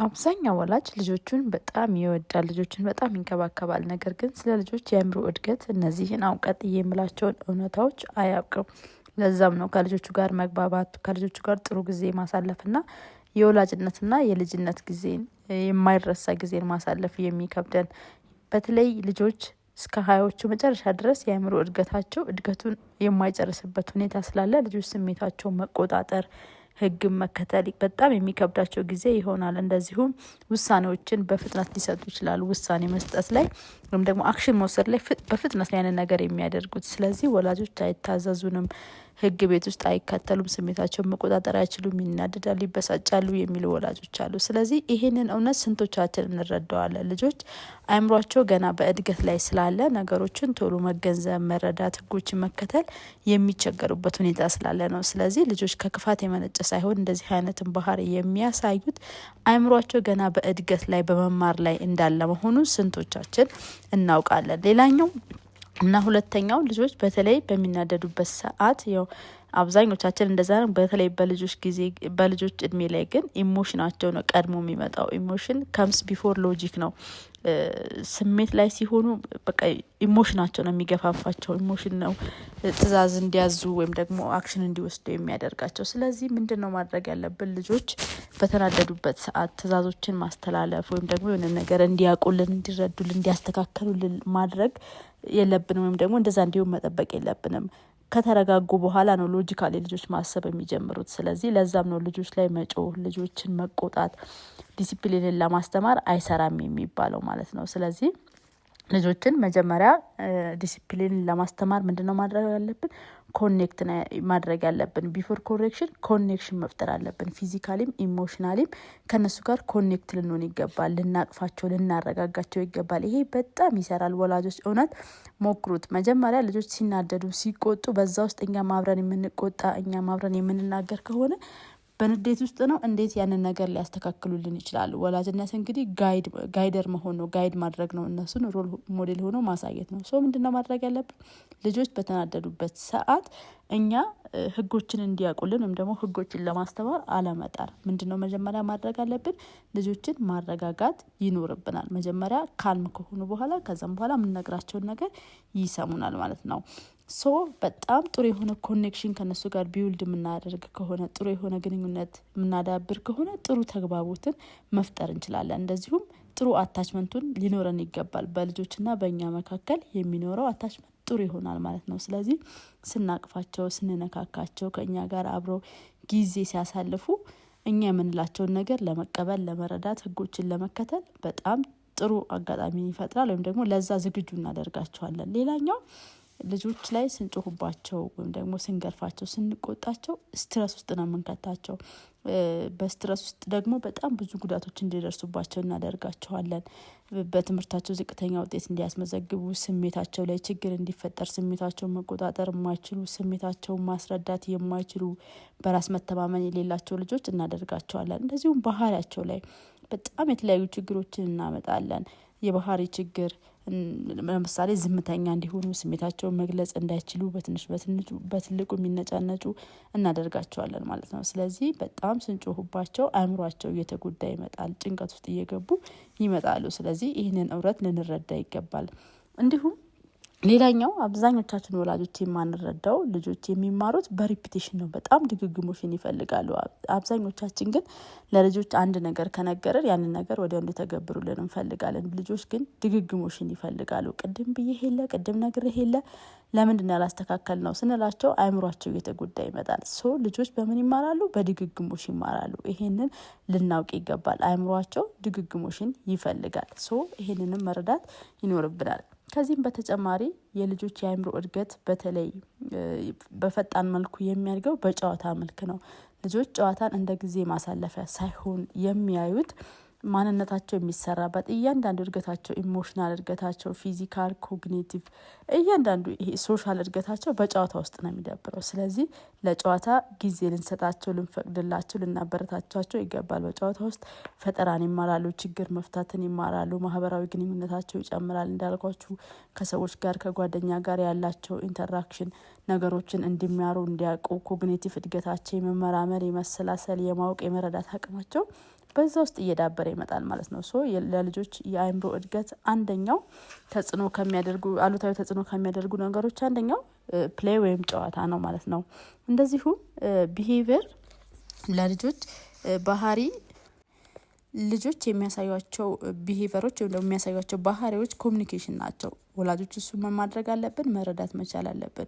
አብዛኛው ወላጅ ልጆቹን በጣም ይወዳል፣ ልጆቹን በጣም ይንከባከባል። ነገር ግን ስለ ልጆች የአእምሮ እድገት እነዚህን አውቀጥዬ የምላቸውን እውነታዎች አያውቅም። ለዛም ነው ከልጆቹ ጋር መግባባት፣ ከልጆቹ ጋር ጥሩ ጊዜ ማሳለፍና የወላጅነትና የልጅነት ጊዜን የማይረሳ ጊዜን ማሳለፍ የሚከብደን። በተለይ ልጆች እስከ ሀያዎቹ መጨረሻ ድረስ የአእምሮ እድገቱን የማይጨርስበት ሁኔታ ስላለ ልጆች ስሜታቸውን መቆጣጠር፣ ህግን መከተል በጣም የሚከብዳቸው ጊዜ ይሆናል። እንደዚሁም ውሳኔዎችን በፍጥነት ሊሰጡ ይችላሉ። ውሳኔ መስጠት ላይ ወይም ደግሞ አክሽን መውሰድ ላይ በፍጥነት ያንን ነገር የሚያደርጉት። ስለዚህ ወላጆች አይታዘዙንም፣ ህግ ቤት ውስጥ አይከተሉም፣ ስሜታቸውን መቆጣጠር አይችሉም፣ ይናደዳሉ፣ ይበሳጫሉ የሚሉ ወላጆች አሉ። ስለዚህ ይሄንን እውነት ስንቶቻችን እንረዳዋለን? ልጆች አእምሯቸው ገና በእድገት ላይ ስላለ ነገሮችን ቶሎ መገንዘብ፣ መረዳት፣ ህጎችን መከተል የሚቸገሩበት ሁኔታ ስላለ ነው። ስለዚህ ልጆች ከክፋት የመነጨ ሳይሆን እንደዚህ አይነትን ባህሪ የሚያሳዩት አእምሯቸው ገና በእድገት ላይ በመማር ላይ እንዳለ መሆኑን ስንቶቻችን እናውቃለን? ሌላኛው እና ሁለተኛው ልጆች በተለይ በሚናደዱበት ሰዓት ያው አብዛኞቻችን እንደዛ ነው። በተለይ በልጆች ጊዜ በልጆች እድሜ ላይ ግን ኢሞሽናቸው ነው ቀድሞ የሚመጣው። ኢሞሽን ከምስ ቢፎር ሎጂክ ነው። ስሜት ላይ ሲሆኑ በቃ ኢሞሽናቸው ነው የሚገፋፋቸው። ኢሞሽን ነው ትዕዛዝ እንዲያዙ ወይም ደግሞ አክሽን እንዲወስዱ የሚያደርጋቸው። ስለዚህ ምንድነው ማድረግ ያለብን? ልጆች በተናደዱበት ሰዓት ትዕዛዞችን ማስተላለፍ ወይም ደግሞ የሆነ ነገር እንዲያውቁልን፣ እንዲረዱልን፣ እንዲያስተካከሉልን ማድረግ የለብንም። ወይም ደግሞ እንደዛ እንዲሁም መጠበቅ የለብንም። ከተረጋጉ በኋላ ነው ሎጂካሊ ልጆች ማሰብ የሚጀምሩት። ስለዚህ ለዛም ነው ልጆች ላይ መጮህ፣ ልጆችን መቆጣት፣ ዲሲፕሊንን ለማስተማር አይሰራም የሚባለው ማለት ነው። ስለዚህ ልጆችን መጀመሪያ ዲሲፕሊን ለማስተማር ምንድነው ማድረግ ያለብን? ኮኔክት ማድረግ ያለብን። ቢፎር ኮሬክሽን ኮኔክሽን መፍጠር አለብን። ፊዚካሊም ኢሞሽናሊም ከነሱ ጋር ኮኔክት ልንሆን ይገባል። ልናቅፋቸው፣ ልናረጋጋቸው ይገባል። ይሄ በጣም ይሰራል። ወላጆች እውነት ሞክሩት። መጀመሪያ ልጆች ሲናደዱ፣ ሲቆጡ በዛ ውስጥ እኛ ማብረን የምንቆጣ፣ እኛ ማብረን የምንናገር ከሆነ በንዴት ውስጥ ነው እንዴት ያንን ነገር ሊያስተካክሉልን ይችላሉ? ወላጅነት እንግዲህ ጋይደር መሆን ነው፣ ጋይድ ማድረግ ነው፣ እነሱን ሮል ሞዴል ሆኖ ማሳየት ነው። ሶ ምንድነው ማድረግ ያለብን? ልጆች በተናደዱበት ሰዓት እኛ ህጎችን እንዲያውቁልን ወይም ደግሞ ህጎችን ለማስተማር አለመጣር። ምንድነው መጀመሪያ ማድረግ አለብን? ልጆችን ማረጋጋት ይኖርብናል። መጀመሪያ ካልም ከሆኑ በኋላ ከዛም በኋላ የምንነግራቸውን ነገር ይሰሙናል ማለት ነው። ሶ በጣም ጥሩ የሆነ ኮኔክሽን ከነሱ ጋር ቢውልድ የምናደርግ ከሆነ፣ ጥሩ የሆነ ግንኙነት የምናዳብር ከሆነ ጥሩ ተግባቦትን መፍጠር እንችላለን። እንደዚሁም ጥሩ አታችመንቱን ሊኖረን ይገባል። በልጆችና በእኛ መካከል የሚኖረው አታችመንት ጥሩ ይሆናል ማለት ነው። ስለዚህ ስናቅፋቸው፣ ስንነካካቸው፣ ከእኛ ጋር አብረው ጊዜ ሲያሳልፉ እኛ የምንላቸውን ነገር ለመቀበል፣ ለመረዳት፣ ህጎችን ለመከተል በጣም ጥሩ አጋጣሚ ይፈጥራል። ወይም ደግሞ ለዛ ዝግጁ እናደርጋቸዋለን። ሌላኛው ልጆች ላይ ስንጮህባቸው ወይም ደግሞ ስንገርፋቸው፣ ስንቆጣቸው ስትረስ ውስጥ ነው የምንከታቸው። በስትረስ ውስጥ ደግሞ በጣም ብዙ ጉዳቶች እንዲደርሱባቸው እናደርጋቸዋለን። በትምህርታቸው ዝቅተኛ ውጤት እንዲያስመዘግቡ፣ ስሜታቸው ላይ ችግር እንዲፈጠር፣ ስሜታቸውን መቆጣጠር የማይችሉ፣ ስሜታቸውን ማስረዳት የማይችሉ፣ በራስ መተማመን የሌላቸው ልጆች እናደርጋቸዋለን። እንደዚሁም ባህሪያቸው ላይ በጣም የተለያዩ ችግሮችን እናመጣለን። የባህሪ ችግር ለምሳሌ ዝምተኛ እንዲሆኑ፣ ስሜታቸውን መግለጽ እንዳይችሉ፣ በትልቁ የሚነጫነጩ እናደርጋቸዋለን ማለት ነው። ስለዚህ በጣም ስንጮህባቸው አእምሯቸው እየተጎዳ ይመጣል፣ ጭንቀት ውስጥ እየገቡ ይመጣሉ። ስለዚህ ይህንን እውነት ልንረዳ ይገባል። እንዲሁም ሌላኛው አብዛኞቻችን ወላጆች የማንረዳው ልጆች የሚማሩት በሪፒቴሽን ነው። በጣም ድግግሞሽን ይፈልጋሉ። አብዛኞቻችን ግን ለልጆች አንድ ነገር ከነገርን ያንን ነገር ወዲያው እንዲተገብሩልን እንፈልጋለን። ልጆች ግን ድግግሞሽን ይፈልጋሉ። ቅድም ብዬ ሄለ፣ ቅድም ነግሬ ሄለ፣ ለምንድን ያላስተካከል ነው ስንላቸው አእምሯቸው እየተጎዳ ይመጣል። ሶ ልጆች በምን ይማራሉ? በድግግሞሽ ይማራሉ። ይሄንን ልናውቅ ይገባል። አእምሯቸው ድግግሞሽን ይፈልጋል። ሶ ይሄንንም መረዳት ይኖርብናል። ከዚህም በተጨማሪ የልጆች የአእምሮ እድገት በተለይ በፈጣን መልኩ የሚያድገው በጨዋታ መልክ ነው። ልጆች ጨዋታን እንደ ጊዜ ማሳለፊያ ሳይሆን የሚያዩት ማንነታቸው የሚሰራበት እያንዳንዱ እድገታቸው፣ ኢሞሽናል እድገታቸው፣ ፊዚካል፣ ኮግኒቲቭ እያንዳንዱ ይሄ ሶሻል እድገታቸው በጨዋታ ውስጥ ነው የሚዳብረው። ስለዚህ ለጨዋታ ጊዜ ልንሰጣቸው፣ ልንፈቅድላቸው፣ ልናበረታቻቸው ይገባል። በጨዋታ ውስጥ ፈጠራን ይማራሉ፣ ችግር መፍታትን ይማራሉ፣ ማህበራዊ ግንኙነታቸው ይጨምራል። እንዳልኳችሁ ከሰዎች ጋር ከጓደኛ ጋር ያላቸው ኢንተራክሽን ነገሮችን እንዲማሩ እንዲያውቁ፣ ኮግኒቲቭ እድገታቸው የመመራመር፣ የመሰላሰል፣ የማወቅ፣ የመረዳት አቅማቸው በዛ ውስጥ እየዳበረ ይመጣል ማለት ነው። ሶ ለልጆች የአእምሮ እድገት አንደኛው ተጽዕኖ ከሚያደርጉ አሉታዊ ተጽዕኖ ከሚያደርጉ ነገሮች አንደኛው ፕሌይ ወይም ጨዋታ ነው ማለት ነው። እንደዚሁ ቢሄቪየር ለልጆች ባህሪ ልጆች የሚያሳዩቸው ቢሄቪየሮች ወይም ደግሞ የሚያሳዩቸው ባህሪዎች ኮሚኒኬሽን ናቸው። ወላጆች እሱን ማድረግ አለብን፣ መረዳት መቻል አለብን።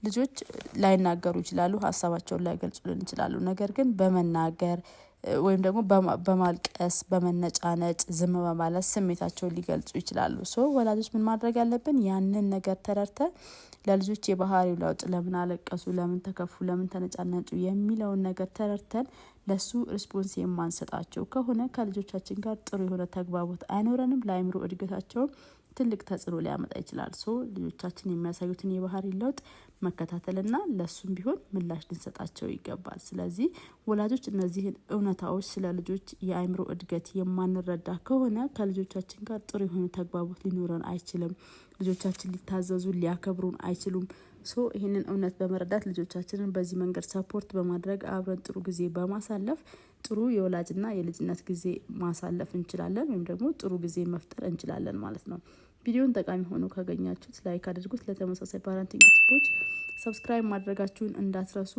ልጆች ላይናገሩ ይችላሉ፣ ሀሳባቸውን ላይገልጹልን ይችላሉ። ነገር ግን በመናገር ወይም ደግሞ በማልቀስ በመነጫነጭ ዝም በማለት ስሜታቸውን ሊገልጹ ይችላሉ። ሶ ወላጆች ምን ማድረግ ያለብን ያንን ነገር ተረድተን ለልጆች የባህሪው ለውጥ ለምን አለቀሱ፣ ለምን ተከፉ፣ ለምን ተነጫነጩ የሚለውን ነገር ተረድተን ለሱ ሪስፖንስ የማንሰጣቸው ከሆነ ከልጆቻችን ጋር ጥሩ የሆነ ተግባቦት አይኖረንም። ለአእምሮ እድገታቸውም ትልቅ ተጽዕኖ ሊያመጣ ይችላል። ሶ ልጆቻችን የሚያሳዩትን የባህሪ ለውጥ መከታተልና ለሱም ቢሆን ምላሽ ልንሰጣቸው ይገባል። ስለዚህ ወላጆች እነዚህን እውነታዎች ስለ ልጆች የአእምሮ እድገት የማንረዳ ከሆነ ከልጆቻችን ጋር ጥሩ የሆነ ተግባቦት ሊኖረን አይችልም። ልጆቻችን ሊታዘዙ ሊያከብሩን አይችሉም። ሶ ይህንን እውነት በመረዳት ልጆቻችንን በዚህ መንገድ ሰፖርት በማድረግ አብረን ጥሩ ጊዜ በማሳለፍ ጥሩ የወላጅና የልጅነት ጊዜ ማሳለፍ እንችላለን፣ ወይም ደግሞ ጥሩ ጊዜ መፍጠር እንችላለን ማለት ነው። ቪዲዮን ጠቃሚ ሆኖ ካገኛችሁት ላይክ አድርጉት። ለተመሳሳይ ፓረንቲንግ ቲፖች ሰብስክራይብ ማድረጋችሁን እንዳትረሱ።